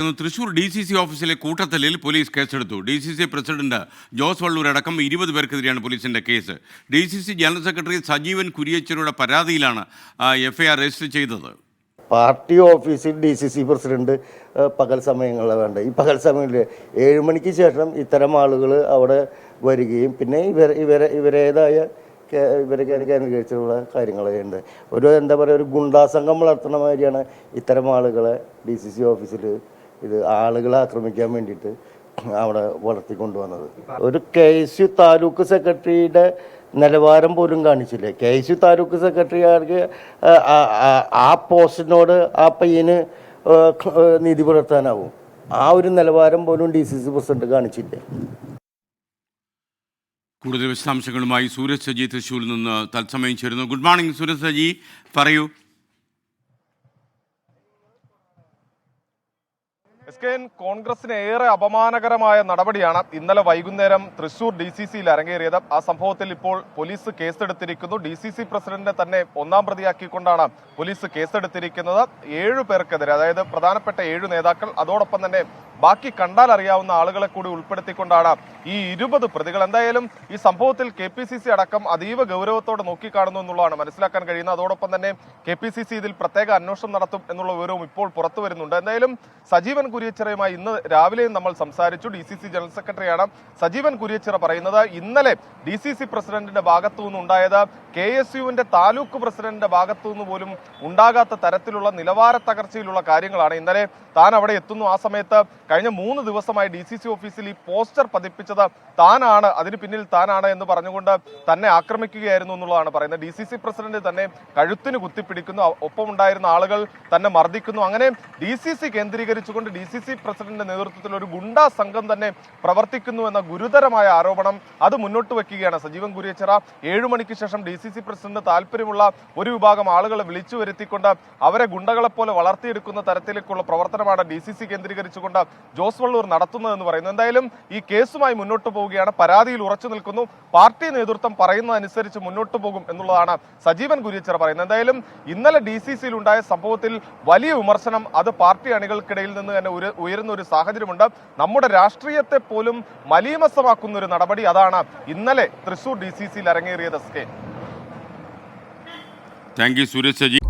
Thrissur DCC ഓഫീസിലെ കൂട്ടത്തല്ലിൽ police കേസെടുത്തു. DCC പ്രസിഡന്റ് ജോസ് വള്ളൂർ അടക്കം 20 പേർക്കെതിരെയാണ് പോലീസിന്റെ case. DCC general secretary Sajeevan കുരിയച്ചരുടെ പരാതിയിലാണ് FIR രജിസ്റ്റർ ചെയ്തത്. പാർട്ടി ഓഫീസിൽ DCC പ്രസിഡന്റ് പകൽ സമയങ്ങളിൽ വേണ്ട ഈ പകൽ സമയങ്ങളിൽ 7 മണിക്ക് ശേഷം ഇത്തരം ആളുകൾ അവിടെ വരികയും പിന്നെ ഇവരേതായ ഇവരെ കേന്ദ്രീകരിച്ചുള്ള കാര്യങ്ങളുണ്ട്. എന്താ പറയുക, ഒരു ഗുണ്ടാസംഘം വളർത്തുന്ന മാതിരിയാണ് ഇത്തരം ആളുകളെ DCC ഓഫീസിൽ ആളുകളെ ആക്രമിക്കാൻ വേണ്ടിയിട്ട് അവിടെ വളർത്തിക്കൊണ്ടുവന്നത്. ഒരു KSU താലൂക്ക് സെക്രട്ടറിയുടെ നിലവാരം പോലും കാണിച്ചില്ലേ. KSU താലൂക്ക് സെക്രട്ടറിയാർക്ക് ആ പോസ്റ്റിനോട് ആ പയ്യന് നീതി പുലർത്താനാവും. ആ ഒരു നിലവാരം പോലും DCC പ്രസിഡന്റ് കാണിച്ചില്ലേ. കൂടുതൽ വിശദാംശങ്ങളുമായി സൂരജ് സജി തൃശ്ശൂരിൽ നിന്ന് തത്സമയം ചേരുന്നു. ഗുഡ് മോർണിംഗ് സൂരജ് സജി, പറയൂ. കോൺഗ്രസിന് ഏറെ അപമാനകരമായ നടപടിയാണ് ഇന്നലെ വൈകുന്നേരം തൃശൂർ DCCയിൽ അരങ്ങേറിയത്. ആ സംഭവത്തിൽ ഇപ്പോൾ പോലീസ് കേസെടുത്തിരിക്കുന്നു. DCC പ്രസിഡന്റിനെ തന്നെ ഒന്നാം പ്രതിയാക്കിക്കൊണ്ടാണ് പോലീസ് കേസെടുത്തിരിക്കുന്നത്. 7 പേർക്കെതിരെ, അതായത് പ്രധാനപ്പെട്ട 7 നേതാക്കൾ, അതോടൊപ്പം തന്നെ ബാക്കി കണ്ടാൽ അറിയാവുന്ന ആളുകളെ കൂടി ഉൾപ്പെടുത്തിക്കൊണ്ടാണ് ഈ 20 പ്രതികൾ. എന്തായാലും ഈ സംഭവത്തിൽ KPCC അടക്കം അതീവ ഗൗരവത്തോടെ നോക്കിക്കാണുന്നു എന്നുള്ളതാണ് മനസ്സിലാക്കാൻ കഴിയുന്നത്. അതോടൊപ്പം തന്നെ KPCC ഇതിൽ പ്രത്യേക അന്വേഷണം നടത്തും എന്നുള്ള വിവരവും ഇപ്പോൾ പുറത്തു വരുന്നുണ്ട്. എന്തായാലും സജീവൻ കുരിയച്ചിറയുമായി ഇന്ന് രാവിലെയും നമ്മൾ സംസാരിച്ചു. DCC ജനറൽ സെക്രട്ടറിയാണ് സജീവൻ കുരിയച്ചിറ പറയുന്നത്. ഇന്നലെ DCC പ്രസിഡന്റിന്റെ ഭാഗത്തു നിന്നുണ്ടായത് KSUവിന്റെ താലൂക്ക് പ്രസിഡന്റിന്റെ ഭാഗത്തു നിന്ന് പോലും ഉണ്ടാകാത്ത തരത്തിലുള്ള നിലവാര തകർച്ചയിലുള്ള കാര്യങ്ങളാണ്. ഇന്നലെ താൻ അവിടെ എത്തുന്നു. ആ സമയത്ത് കഴിഞ്ഞ 3 ദിവസമായി DCC ഓഫീസിൽ ഈ പോസ്റ്റർ പതിപ്പിച്ചത് താനാണ്, അതിന് പിന്നിൽ താനാണ് എന്ന് പറഞ്ഞുകൊണ്ട് തന്നെ ആക്രമിക്കുകയായിരുന്നു എന്നുള്ളതാണ് പറയുന്നത്. DCC പ്രസിഡന്റ് തന്നെ കഴുത്തിന് കുത്തിപ്പിടിക്കുന്നു, ഒപ്പമുണ്ടായിരുന്ന ആളുകൾ തന്നെ മർദ്ദിക്കുന്നു. അങ്ങനെ DCC കേന്ദ്രീകരിച്ചുകൊണ്ട് DCC പ്രസിഡന്റിന്റെ നേതൃത്വത്തിൽ ഒരു ഗുണ്ടാ സംഘം തന്നെ പ്രവർത്തിക്കുന്നു എന്ന ഗുരുതരമായ ആരോപണം അത് മുന്നോട്ട് വെക്കുകയാണ് സജീവൻ കുരിയച്ചിറ. 7 മണിക്ക് ശേഷം DCC പ്രസിഡന്റ് താല്പര്യമുള്ള ഒരു വിഭാഗം ആളുകളെ വിളിച്ചു വരുത്തിക്കൊണ്ട് അവരെ ഗുണ്ടകളെ പോലെ വളർത്തിയെടുക്കുന്ന തരത്തിലേക്കുള്ള പ്രവർത്തനമാണ് DCC കേന്ദ്രീകരിച്ചുകൊണ്ട് ജോസ് വള്ളൂർ നടത്തുന്നതെന്ന് പറയുന്നു. എന്തായാലും ഈ കേസുമായി മുന്നോട്ട് പോവുകയാണ്. പരാതിയിൽ ഉറച്ചു നിൽക്കുന്നു. പാർട്ടി നേതൃത്വം പറയുന്നതനുസരിച്ച് മുന്നോട്ട് പോകും എന്നുള്ളതാണ് സജീവൻ കുരിയച്ചിറ പറയുന്നത്. എന്തായാലും ഇന്നലെ DCCയിൽ ഉണ്ടായ സംഭവത്തിൽ വലിയ വിമർശനം അത് പാർട്ടി അണികൾക്കിടയിൽ നിന്ന് തന്നെ ഉയരുന്ന ഒരു സാഹചര്യമുണ്ട്. നമ്മുടെ രാഷ്ട്രീയത്തെ പോലും മലീമസമാക്കുന്ന ഒരു നടപടി അതാണ് ഇന്നലെ തൃശൂർ DCCയിൽ അരങ്ങേറിയത്. Thank you Sooraj Saji.